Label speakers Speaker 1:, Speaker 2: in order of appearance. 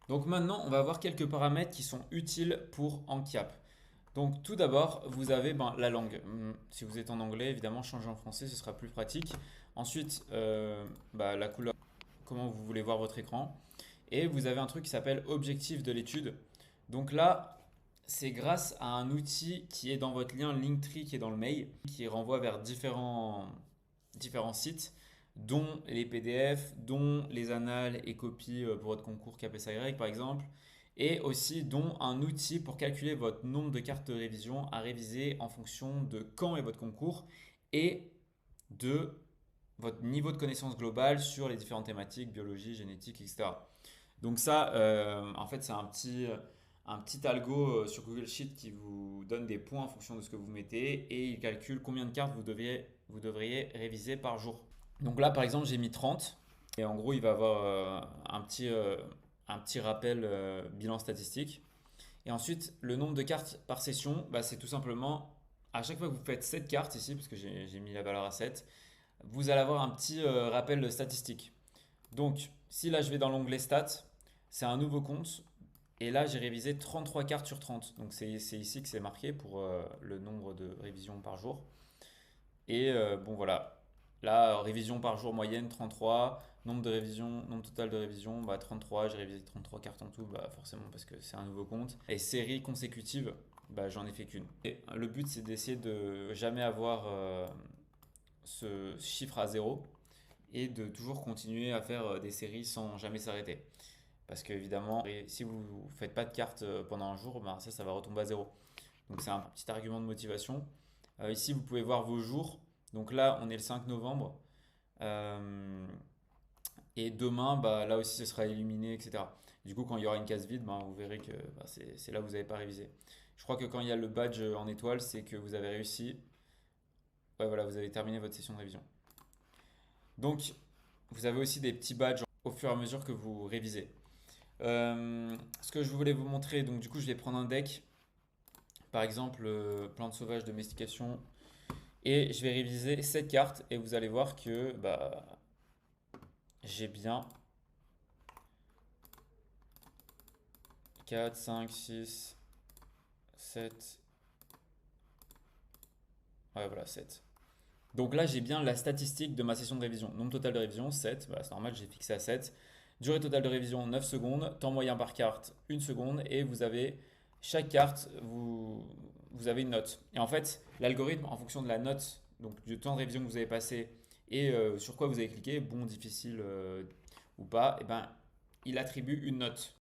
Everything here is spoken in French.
Speaker 1: Donc maintenant, on va voir quelques paramètres qui sont utiles pour Handicap. Donc tout d'abord, vous avez la langue. Si vous êtes en anglais, évidemment, changez en français, ce sera plus pratique. Ensuite, la couleur, comment vous voulez voir votre écran. Et vous avez un truc qui s'appelle objectif de l'étude. Donc là, c'est grâce à un outil qui est dans votre lien Linktree qui est dans le mail, qui renvoie vers différents sites, dont les PDF, dont les annales et copies pour votre concours KPSY par exemple, et aussi dont un outil pour calculer votre nombre de cartes de révision à réviser en fonction de quand est votre concours et de votre niveau de connaissance globale sur les différentes thématiques, biologie, génétique, etc. Donc ça, en fait, c'est un petit algo sur Google Sheet qui vous donne des points en fonction de ce que vous mettez et il calcule combien de cartes vous devriez réviser par jour. Donc là, par exemple, j'ai mis 30 et en gros, il va avoir un petit rappel bilan statistique. Et ensuite, le nombre de cartes par session, c'est tout simplement, à chaque fois que vous faites 7 cartes ici, parce que j'ai mis la valeur à 7, vous allez avoir un petit rappel statistique. Donc, si là je vais dans l'onglet stats, c'est un nouveau compte. Et là, j'ai révisé 33 cartes sur 30. Donc, c'est ici que c'est marqué pour le nombre de révisions par jour. Et bon, voilà. Là, révision par jour moyenne 33. Nombre de révisions, nombre total de révisions, 33. J'ai révisé 33 cartes en tout, forcément parce que c'est un nouveau compte. Et série consécutive, j'en ai fait qu'une. Et le but, c'est d'essayer de jamais avoir ce chiffre à zéro et de toujours continuer à faire des séries sans jamais s'arrêter. Parce qu'évidemment, si vous ne faites pas de cartes pendant un jour, ça va retomber à zéro. Donc c'est un petit argument de motivation. Ici, vous pouvez voir vos jours. Donc là, on est le 5 novembre. Euh, et demain, là aussi, ce sera éliminé, etc. Du coup, quand il y aura une case vide, vous verrez que c'est là où vous n'avez pas révisé. Je crois que quand il y a le badge en étoile, c'est que vous avez réussi. Ouais, voilà, vous avez terminé votre session de révision. Donc, vous avez aussi des petits badges au fur et à mesure que vous révisez. Ce que je voulais vous montrer, donc du coup, je vais prendre un deck, par exemple, plantes sauvages, domestication, et je vais réviser cette carte, et vous allez voir que j'ai bien 4, 5, 6, 7, ouais, voilà, 7. Donc là, j'ai bien la statistique de ma session de révision. Nombre total de révision, 7. C'est normal, j'ai fixé à 7. Durée totale de révision, 9 secondes. Temps moyen par carte, 1 seconde. Et vous avez, chaque carte, vous avez une note. Et en fait, l'algorithme, en fonction de la note, donc du temps de révision que vous avez passé et sur quoi vous avez cliqué, bon, difficile ou pas, il attribue une note.